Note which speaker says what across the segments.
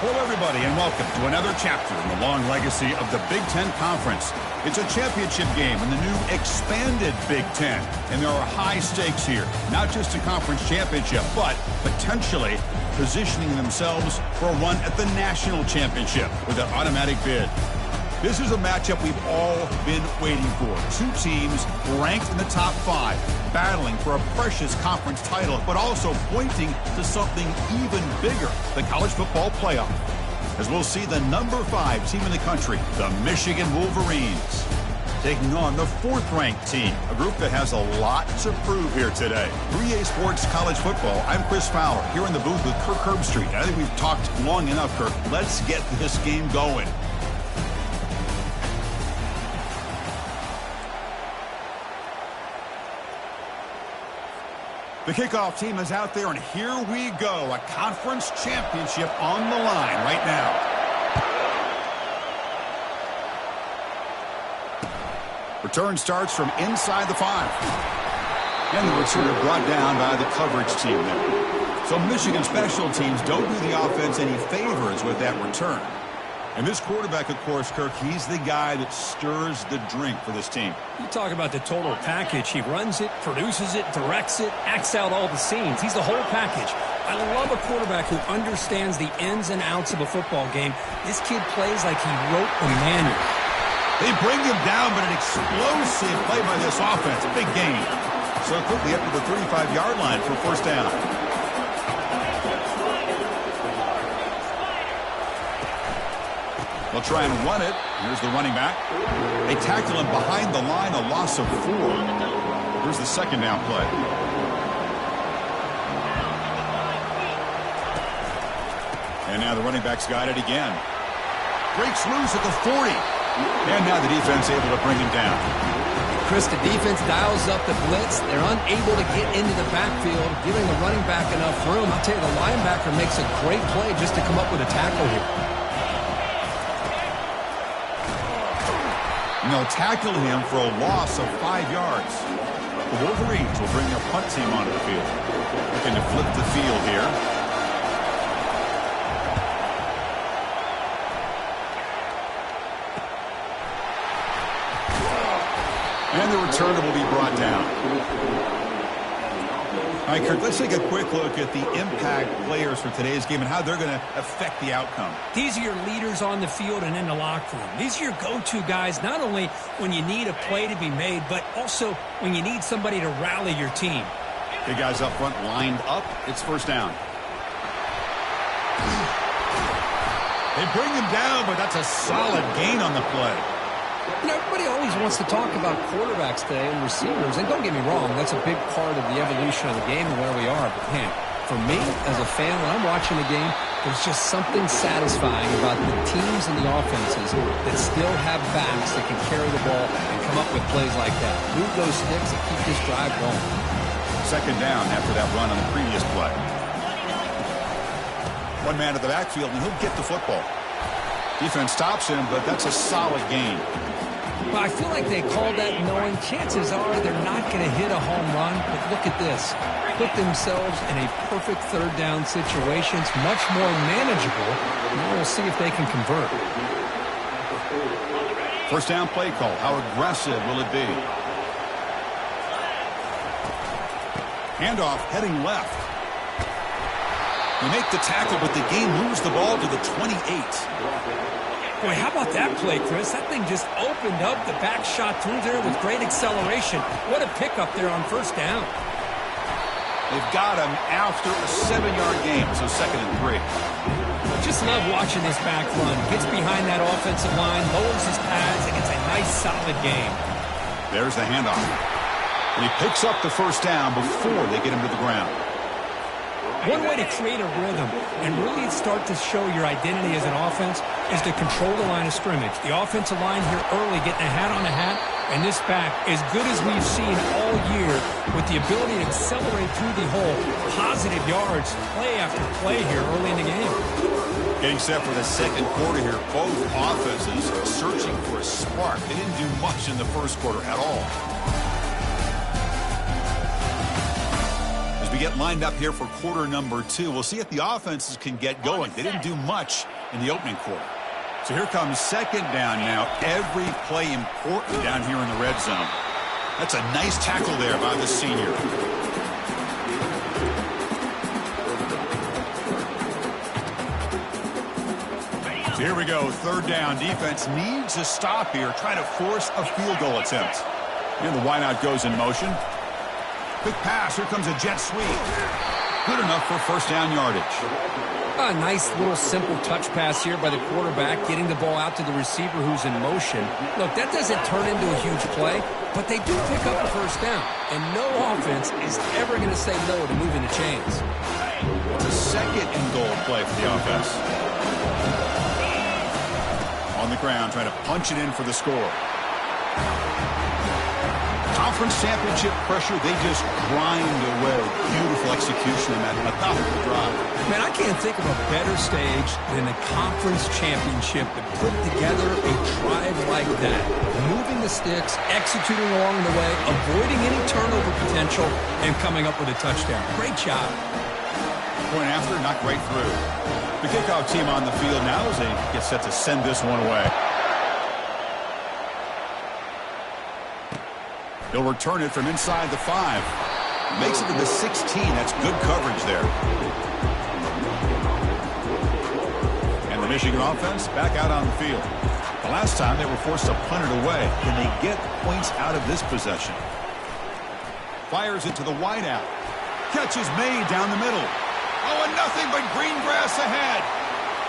Speaker 1: Hello, everybody, and welcome to another chapter in the long legacy of the Big Ten Conference. It's a championship game in the new expanded Big Ten, and there are high stakes here. Not just a conference championship, but potentially positioning themselves for a run at the national championship with an automatic bid. This is a matchup we've all been waiting for. Two teams ranked in the top 5, battling for a precious conference title, but also pointing to something even bigger, the college football playoff. As we'll see the number 5 team in the country, the Michigan Wolverines, taking on the 4th-ranked team, a group that has a lot to prove here today. 3A Sports College Football, I'm Chris Fowler, here in the booth with Kirk Herbstreit. I think we've talked long enough, Kirk. Let's get this game going. The kickoff team is out there, and here we go. A conference championship on the line right now. Return starts from inside the 5. And the returner brought down by the coverage team there. So Michigan special teams don't do the offense any favors with that return. And this quarterback, of course, Kirk, he's the guy that stirs the drink for this team.
Speaker 2: You talk about the total package. He runs it, produces it, directs it, acts out all the scenes. He's the whole package. I love a quarterback who understands the ins and outs of a football game. This kid plays like he wrote a manual.
Speaker 1: They bring him down, but an explosive play by this offense. A big gain. So quickly up to the 35-yard line for first down. They'll try and run it. Here's the running back. They tackle him behind the line, a loss of 4. Here's the second down play. And now the running back's got it again. Breaks loose at the 40. And now the defense able to bring him down.
Speaker 2: Chris, the defense dials up the blitz. They're unable to get into the backfield, giving the running back enough room. I'll tell you, the linebacker makes a great play just to come up with a tackle here.
Speaker 1: And they'll tackle him for a loss of 5 yards. The Wolverines will bring their punt team onto the field. Looking to flip the field here. And the returner will be brought down. All right, Kirk, let's take a quick look at the impact players for today's game and how they're going to affect the outcome.
Speaker 2: These are your leaders on the field and in the locker room. These are your go-to guys, not only when you need a play to be made, but also when you need somebody to rally your team.
Speaker 1: Big guys up front lined up. It's first down. They bring him down, but that's a solid gain on the play.
Speaker 2: You know, everybody always wants to talk about quarterbacks today and receivers, and don't get me wrong, that's a big part of the evolution of the game and where we are. But, man, for me, as a fan, when I'm watching the game, there's just something satisfying about the teams and the offenses that still have backs that can carry the ball and come up with plays like that. Move those sticks and keep this drive going.
Speaker 1: Second down after that run on the previous play. One man at the backfield, and he'll get the football. Defense stops him, but that's a solid gain.
Speaker 2: Well, I feel like they called that knowing chances are they're not going to hit a home run, but look at this. Put themselves in a perfect third down situation. It's much more manageable. Now we'll see if they can convert.
Speaker 1: First down play call. How aggressive will it be? Handoff heading left. They make the tackle, but the game moves the ball to the 28.
Speaker 2: Boy, how about that play, Chris? That thing just opened up. The back shot through there with great acceleration. What a pickup there on first down.
Speaker 1: They've got him after a 7-yard gain, so second and 3.
Speaker 2: Just love watching this back run. Gets behind that offensive line, lowers his pads, and gets a nice, solid gain.
Speaker 1: There's the handoff. And he picks up the first down before they get him to the ground.
Speaker 2: One way to create a rhythm and really start to show your identity as an offense is to control the line of scrimmage. The offensive line here early getting a hat on a hat, and this back, as good as we've seen all year, with the ability to accelerate through the hole, positive yards, play after play here early in the game.
Speaker 1: Getting set for the second quarter here. Both offenses searching for a spark. They didn't do much in the first quarter at all. We get lined up here for quarter number 2. We'll see if the offenses can get going. They didn't do much in the opening quarter. So here comes second down now. Every play important down here in the red zone. That's a nice tackle there by the senior. So here we go, third down. Defense needs a stop here. Try to force a field goal attempt. And the wideout goes in motion. Quick pass. Here comes a jet sweep. Good enough for first down yardage.
Speaker 2: A nice little simple touch pass here by the quarterback, getting the ball out to the receiver who's in motion. Look, that doesn't turn into a huge play, but they do pick up a first down. And no offense is ever going to say no to moving the chains.
Speaker 1: It's a second and goal play for the offense. On the ground, trying to punch it in for the score. Conference championship pressure, they just grind away. Beautiful execution in that methodical drive.
Speaker 2: Man, I can't think of a better stage than a conference championship to put together a drive like that. Moving the sticks, executing along the way, avoiding any turnover potential, and coming up with a touchdown. Great job.
Speaker 1: Point after, knocked right through. The kickoff team on the field now as they get set to send this one away. He'll return it from inside the 5. Makes it to the 16. That's good coverage there. And the Michigan offense back out on the field. The last time they were forced to punt it away. Can they get points out of this possession? Fires it to the wideout. Catch is made down the middle. Oh, and nothing but green grass ahead.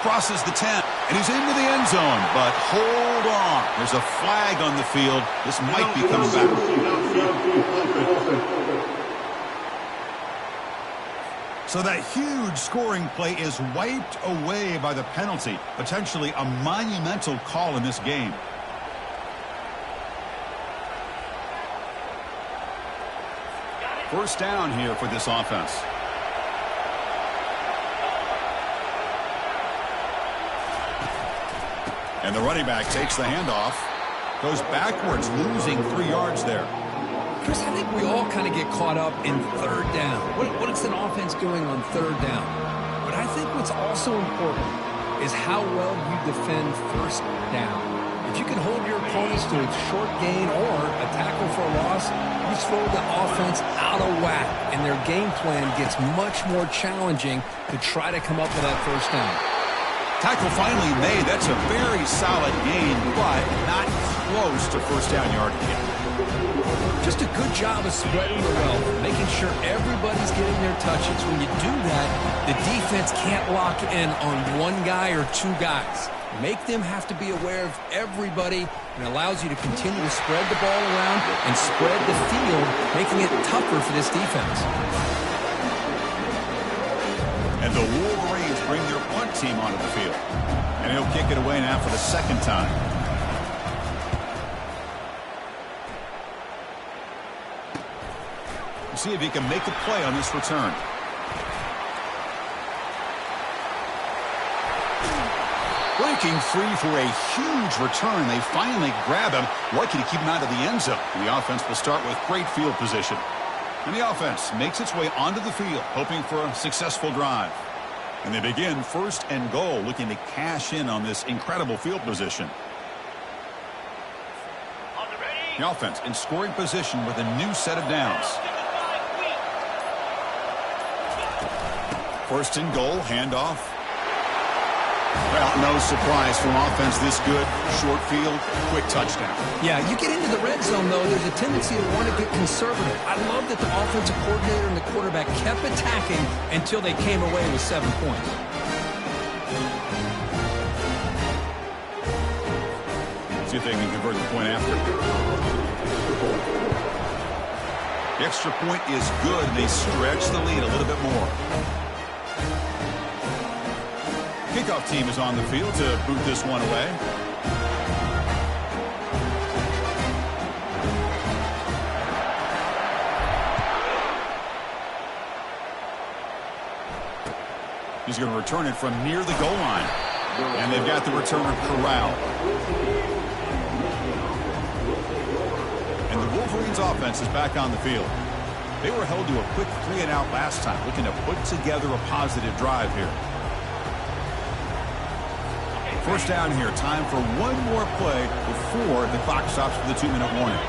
Speaker 1: Crosses the 10, and he's into the end zone, but hold on. There's a flag on the field. This might be coming back. So that huge scoring play is wiped away by the penalty. Potentially a monumental call in this game. First down here for this offense. And the running back takes the handoff. Goes backwards, losing 3 yards there.
Speaker 2: Chris, I think we all kind of get caught up in third down. What is an offense doing on third down? But I think what's also important is how well you defend first down. If you can hold your opponents to a short gain or a tackle for a loss, you throw the offense out of whack, and their game plan gets much more challenging to try to come up with that first down.
Speaker 1: Tackle finally made. That's a very solid gain, but not close to first down yardage yet.
Speaker 2: Just a good job of spreading the wealth, making sure everybody's getting their touches. When you do that, the defense can't lock in on one guy or two guys. Make them have to be aware of everybody, and allows you to continue to spread the ball around and spread the field, making it tougher for this defense.
Speaker 1: And the Wolverines bring their punt team onto the field. And he'll kick it away now for the second time. We'll see if he can make a play on this return. Breaking free for a huge return. They finally grab him. Lucky to keep him out of the end zone. The offense will start with great field position. And the offense makes its way onto the field, hoping for a successful drive. And they begin first and goal, looking to cash in on this incredible field position. The offense in scoring position with a new set of downs. First and goal, handoff. Well, no surprise from offense this good. Short field, quick touchdown.
Speaker 2: Yeah, you get into the red zone, though, there's a tendency to want to get conservative. I love that the offensive coordinator and the quarterback kept attacking until they came away with 7 points.
Speaker 1: See if they can convert the point after. The extra point is good, and they stretch the lead a little bit more. Kickoff team is on the field to boot this one away. He's going to return it from near the goal line. And they've got the returner corralled. And the Wolverines offense is back on the field. They were held to a quick 3-and-out last time, looking to put together a positive drive here. First down here. Time for one more play before the clock stops for the 2-minute warning.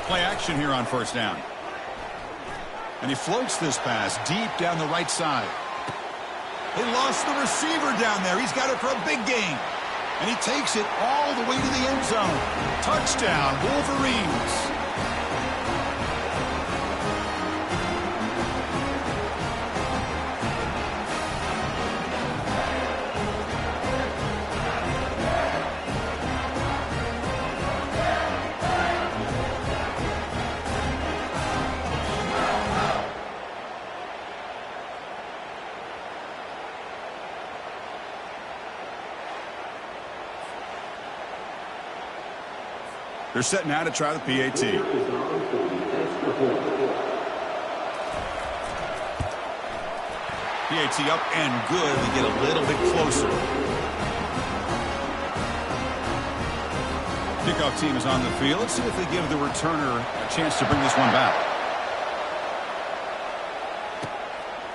Speaker 1: Play action here on first down. And he floats this pass deep down the right side. They lost the receiver down there. He's got it for a big gain. And he takes it all the way to the end zone. Touchdown, Wolverines. They're set now to try the PAT. PAT up and good. We get a little bit closer. Kickoff team is on the field. Let's see if they give the returner a chance to bring this one back.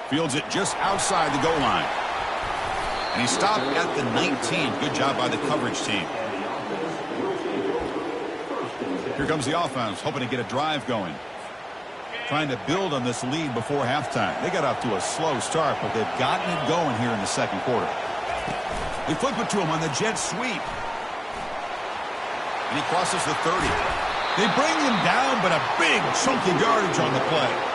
Speaker 1: Fields it just outside the goal line. And he stopped at the 19. Good job by the coverage team. Here comes the offense, hoping to get a drive going. Trying to build on this lead before halftime. They got off to a slow start, but they've gotten it going here in the second quarter. They flip it to him on the jet sweep. And he crosses the 30. They bring him down, but a big chunky yardage on the play.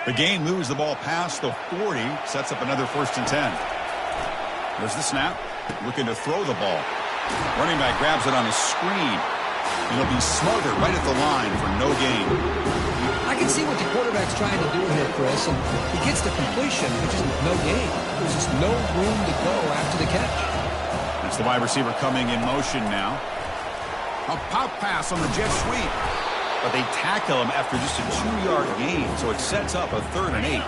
Speaker 1: The game moves the ball past the 40, sets up another 1st and 10. There's the snap, looking to throw the ball. Running back grabs it on a screen. And he'll be smothered right at the line for no gain.
Speaker 2: I can see what the quarterback's trying to do here, Chris, and he gets the completion, but just no gain. There's just no room to go after the catch.
Speaker 1: That's the wide receiver coming in motion now. A pop pass on the jet sweep. But they tackle him after just a 2-yard gain, so it sets up a 3rd and 8.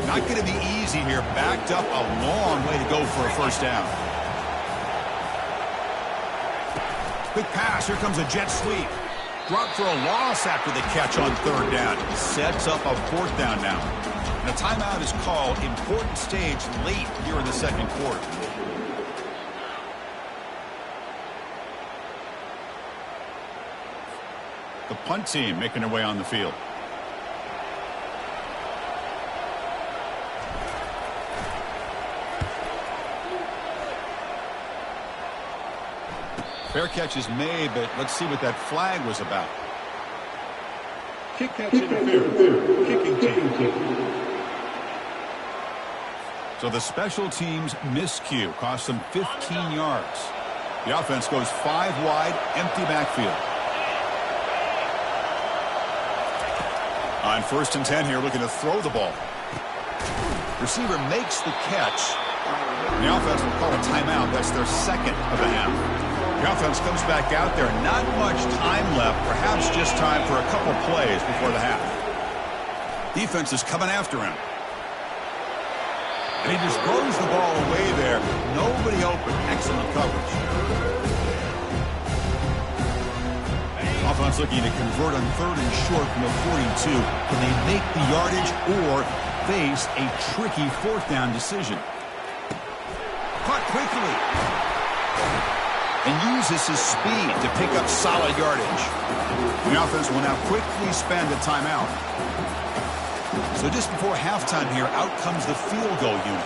Speaker 1: Not going to be easy here. Backed up a long way to go for a first down. Quick pass. Here comes a jet sweep. Drop for a loss after the catch on 3rd down. Sets up a 4th down now. And a timeout is called. Important stage late here in the second quarter. The punt team making their way on the field. Fair catch is made, but let's see what that flag was about. Kick catch interference. Kicking team. So the special teams miscue cost them 15 yards. The offense goes 5 wide, empty backfield. On 1st and 10 here, looking to throw the ball. Receiver makes the catch. The offense will call a timeout. That's their 2nd of the half. The offense comes back out there. Not much time left. Perhaps just time for a couple plays before the half. Defense is coming after him. And he just throws the ball away there. Nobody open. Excellent coverage. Offense looking to convert on 3rd and short from the 42. Can they make the yardage or face a tricky 4th down decision? Caught quickly. And uses his speed to pick up solid yardage. The offense will now quickly spend a timeout. So just before halftime here, out comes the field goal unit.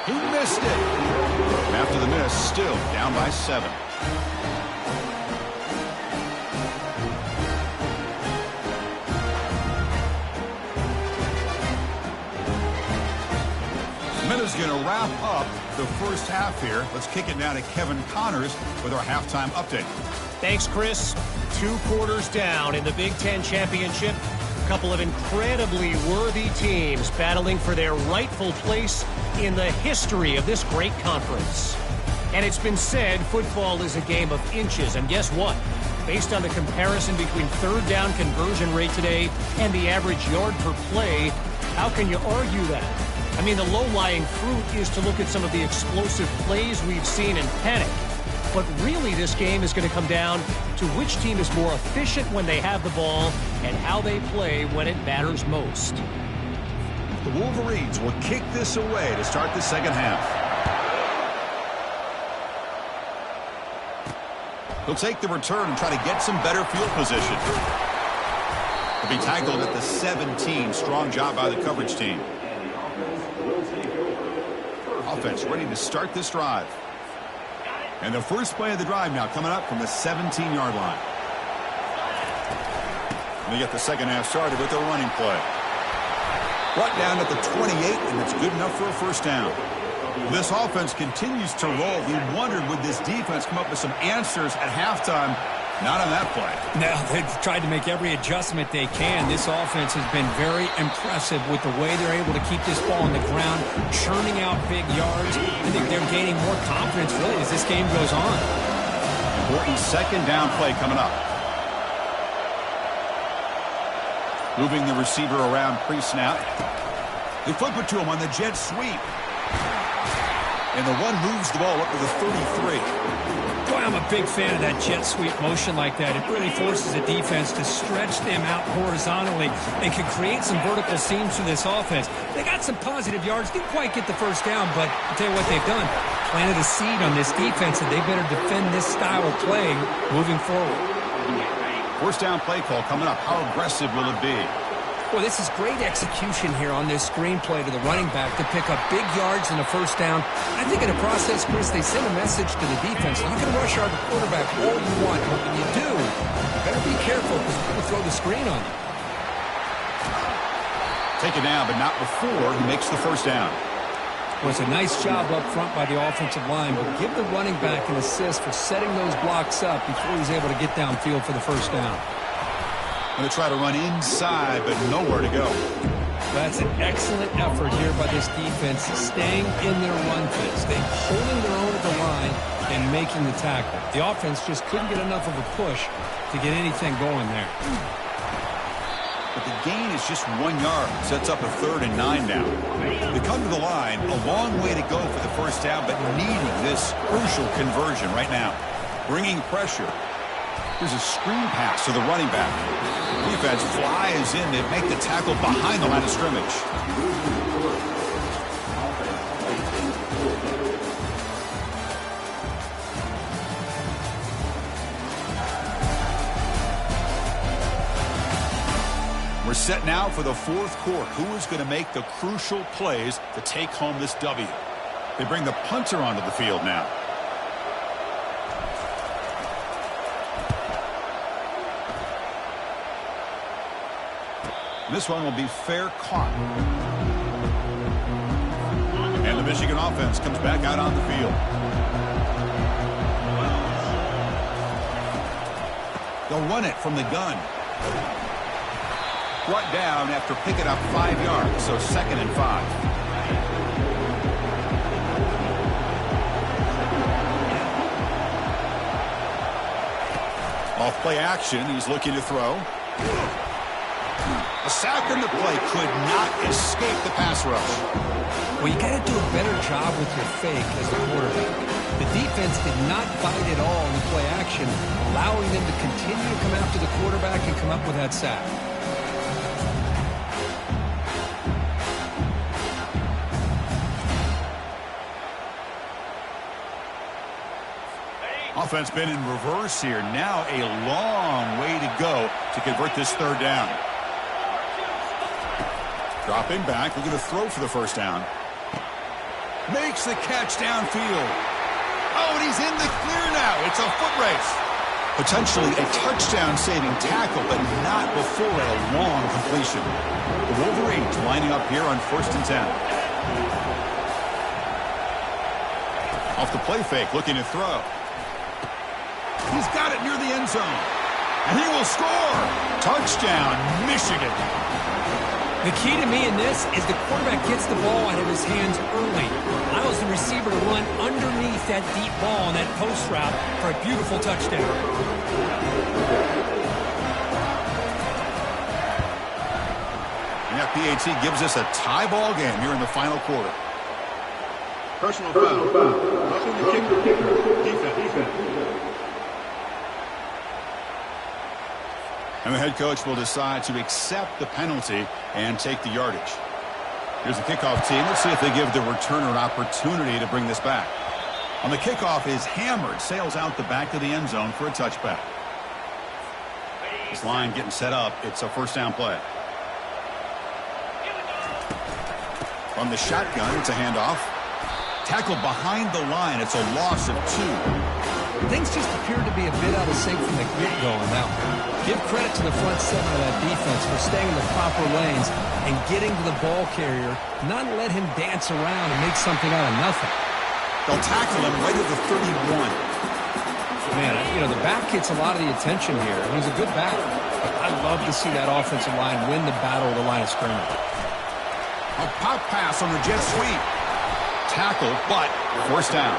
Speaker 1: He missed it. After the miss, still down by 7. Minutes going to wrap up the first half here. Let's kick it now to Kevin Connors with our halftime update.
Speaker 3: Thanks, Chris. 2 quarters down in the Big Ten Championship. couple of incredibly worthy teams battling for their rightful place in the history of this great conference. And it's been said football is a game of inches, and guess what? Based on the comparison between third down conversion rate today and the average yard per play, how can you argue that? I mean, the low-lying fruit is to look at some of the explosive plays we've seen in panic. But really, this game is going to come down to which team is more efficient when they have the ball and how they play when it matters most.
Speaker 1: The Wolverines will kick this away to start the second half. He'll take the return and try to get some better field position. He'll be tackled at the 17. Strong job by the coverage team. Offense ready to start this drive. And the first play of the drive now coming up from the 17-yard line. And they get the second half started with their running play. Brought down at the 28, and it's good enough for a first down. This offense continues to roll. We wondered, would this defense come up with some answers at halftime? Not on that play.
Speaker 2: No, they've tried to make every adjustment they can. This offense has been very impressive with the way they're able to keep this ball on the ground, churning out big yards. I think they're gaining more confidence, really, as this game goes on.
Speaker 1: Important second down play coming up. Moving the receiver around pre-snap. They flip it to him on the jet sweep. And the one moves the ball up to the 33.
Speaker 2: Boy, I'm a big fan of that jet sweep motion like that. It really forces a defense to stretch them out horizontally and can create some vertical seams for this offense. They got some positive yards. Didn't quite get the first down, but I'll tell you what they've done. Planted a seed on this defense, and they better defend this style of play moving forward.
Speaker 1: First down play call coming up. How aggressive will it be?
Speaker 2: Well, this is great execution here on this screenplay to the running back to pick up big yards in the first down. I think in the process, Chris, they send a message to the defense. You can rush our quarterback all you want, but when you do, you better be careful because we're going to throw the screen on you.
Speaker 1: Take it down, but not before he makes the first down.
Speaker 2: Well, it's a nice job up front by the offensive line, but give the running back an assist for setting those blocks up before he's able to get downfield for the first down.
Speaker 1: Going to try to run inside, but nowhere to go.
Speaker 2: That's an excellent effort here by this defense, staying in their run fits. They're holding their own at the line and making the tackle. The offense just couldn't get enough of a push to get anything going there.
Speaker 1: But the gain is just 1 yard. Sets up a 3rd and 9 now. They come to the line, a long way to go for the first down, but needing this crucial conversion right now. Bringing pressure. Here's a screen pass to the running back. Defense flies in. They make the tackle behind the line of scrimmage. We're set now for the fourth quarter. Who is going to make the crucial plays to take home this W? They bring the punter onto the field now. This one will be fair caught. And the Michigan offense comes back out on the field. They'll run it from the gun. Brought down after picking up 5 yards, so 2nd and 5. Off play action, he's looking to throw. A sack in the play could not escape the pass rush.
Speaker 2: Well, you got to do a better job with your fake as the quarterback. The defense did not bite at all in the play action, allowing them to continue to come after the quarterback and come up with that sack.
Speaker 1: Offense been in reverse here. Now a long way to go to convert this 3rd down. Dropping back, looking to throw for the first down. Makes the catch downfield. Oh, and he's in the clear now. It's a foot race. Potentially a touchdown-saving tackle, but not before a long completion. The Wolverines lining up here on 1st and 10. Off the play fake, looking to throw. He's got it near the end zone. And he will score. Touchdown, Michigan.
Speaker 2: The key to me in this is the quarterback gets the ball out of his hands early. Allows the receiver to run underneath that deep ball on that post route for a beautiful touchdown.
Speaker 1: And that PAT gives us a tie ball game here in the final quarter. Personal foul. Roughing the kicker. Defense. And the head coach will decide to accept the penalty and take the yardage. Here's the kickoff team. Let's see if they give the returner an opportunity to bring this back. On the kickoff is hammered, sails out the back of the end zone for a touchback. This line getting set up. It's a first down play. From the shotgun, it's a handoff. Tackled behind the line. It's a loss of 2.
Speaker 2: Things just appeared to be a bit out of sync from the get-go now. Give credit to the front seven of that defense for staying in the proper lanes and getting to the ball carrier, not let him dance around and make something out of nothing.
Speaker 1: They'll tackle him right at the 31.
Speaker 2: Man, you know, the back gets a lot of the attention here. He's a good back. I love to see that offensive line win the battle of the line of scrimmage.
Speaker 1: A pop pass on the jet sweep. Tackle, but first down.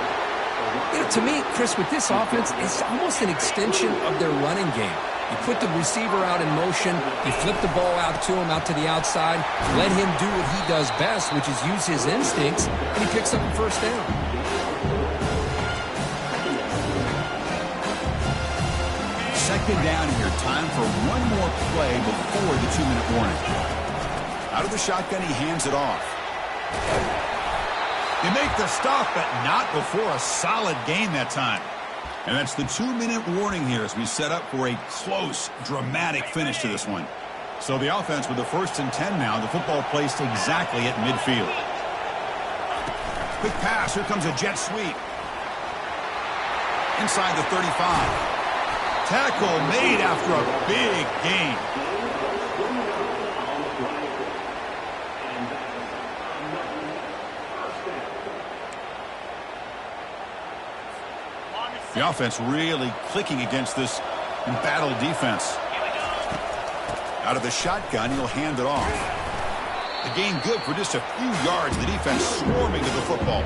Speaker 2: You know, to me, Chris, with this offense, it's almost an extension of their running game. You put the receiver out in motion, you flip the ball out to him, out to the outside, let him do what he does best, which is use his instincts, and he picks up a first down.
Speaker 1: Second down here. Time for one more play before the 2-minute warning. Out of the shotgun, he hands it off. They make the stop, but not before a solid gain that time. And that's the 2-minute warning here as we set up for a close, dramatic finish to this one. So the offense with the 1st and 10 now, the football placed exactly at midfield. Quick pass, here comes a jet sweep. Inside the 35. Tackle made after a big gain. The offense really clicking against this embattled defense. Out of the shotgun, he'll hand it off. The gain good for just a few yards. The defense swarming to the football.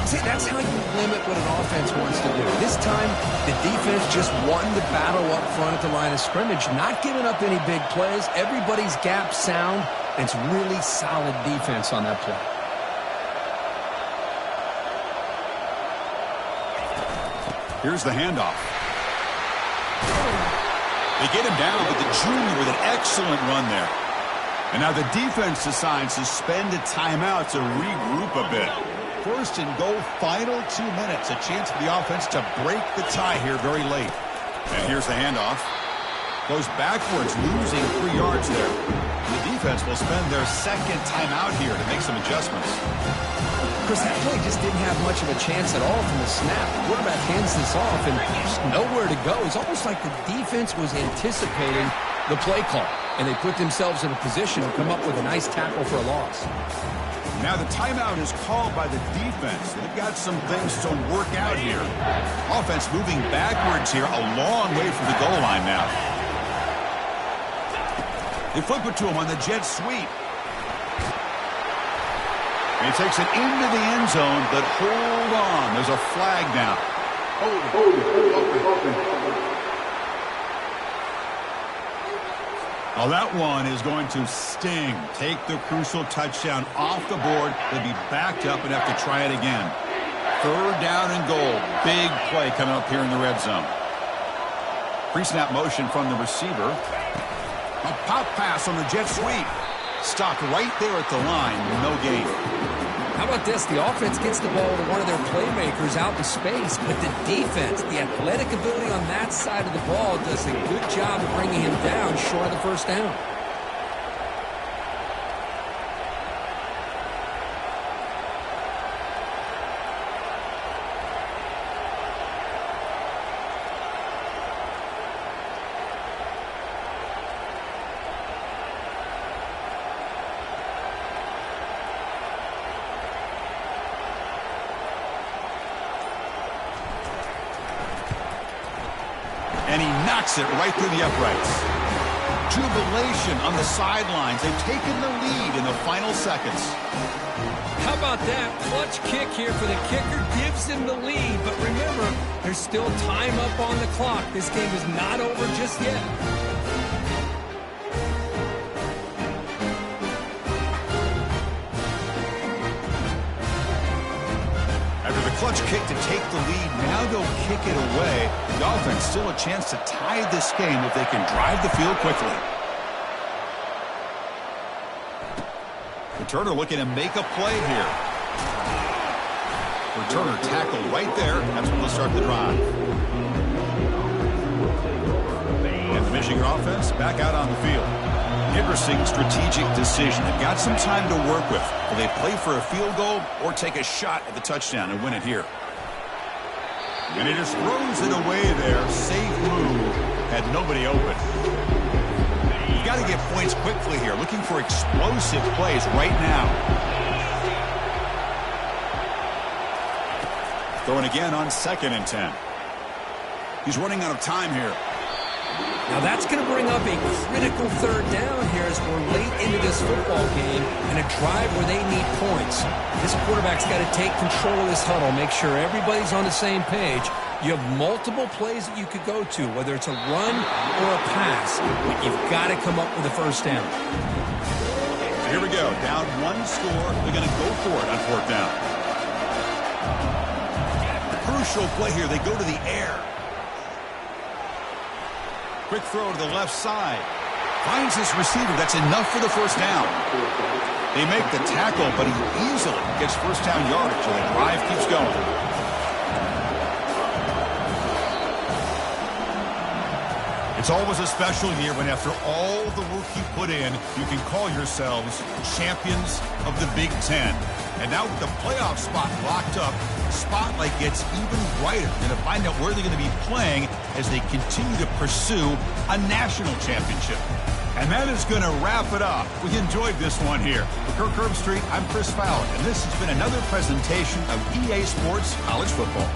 Speaker 2: See, that's how you limit what an offense wants to do. This time, the defense just won the battle up front at the line of scrimmage, not giving up any big plays. Everybody's gap sound. And it's really solid defense on that play.
Speaker 1: Here's the handoff. They get him down, but the junior with an excellent run there. And now the defense decides to spend a timeout to regroup a bit. 1st and goal, final 2 minutes. A chance for the offense to break the tie here very late. And here's the handoff. Goes backwards, losing 3 yards there. And the defense will spend their 2nd timeout here to make some adjustments.
Speaker 2: Chris, that play just didn't have much of a chance at all from the snap. The quarterback hands this off, and there's nowhere to go. It's almost like the defense was anticipating the play call, and they put themselves in a position to come up with a nice tackle for a loss.
Speaker 1: Now the timeout is called by the defense. They've got some things to work out here. Offense moving backwards here, a long way from the goal line now. They flip it to him on the jet sweep. He takes it into the end zone, but hold on. There's a flag down. Hold it. Well, that one is going to sting. Take the crucial touchdown off the board. They'll be backed up and have to try it again. 3rd down and goal. Big play coming up here in the red zone. Pre-snap motion from the receiver. A pop pass on the jet sweep. Stopped right there at the line. No gain.
Speaker 2: How about this? The offense gets the ball to one of their playmakers out in space, but the defense, the athletic ability on that side of the ball does a good job of bringing him down short of the 1st down.
Speaker 1: Knocks it right through the uprights. Jubilation on the sidelines. They've taken the lead in the final seconds.
Speaker 2: How about that clutch kick here for the kicker? Gives him the lead. But remember, there's still time up on the clock. This game is not over just yet.
Speaker 1: After the clutch kick to take the lead, now they'll kick it away. The offense still a chance to tie this game if they can drive the field quickly. Returner looking to make a play here. Returner tackled right there. That's when they'll start the drive. And the Michigan offense back out on the field. Interesting strategic decision. They've got some time to work with. Will they play for a field goal or take a shot at the touchdown and win it here? And he just throws it away there. Safe move. Had nobody open. You've got to get points quickly here. Looking for explosive plays right now. Throwing again on 2nd and 10. He's running out of time here.
Speaker 2: Now that's going to bring up a critical 3rd down here as we're late into this football game and a drive where they need points. This quarterback's got to take control of this huddle, make sure everybody's on the same page. You have multiple plays that you could go to, whether it's a run or a pass, but you've got to come up with a 1st down.
Speaker 1: So here we go. Down 1 score. They're going to go for it on 4th down. The crucial play here. They go to the air. Quick throw to the left side. Finds his receiver. That's enough for the 1st down. They make the tackle, but he easily gets 1st down yardage, and the drive keeps going. It's always a special year when after all the work you put in, you can call yourselves champions of the Big Ten. And now with the playoff spot locked up, the spotlight gets even brighter. Going to find out where they're going to be playing as they continue to pursue a national championship. And that is going to wrap it up. We enjoyed this one here. For Kirk Herbstreit, I'm Chris Fowler, and this has been another presentation of EA Sports College Football.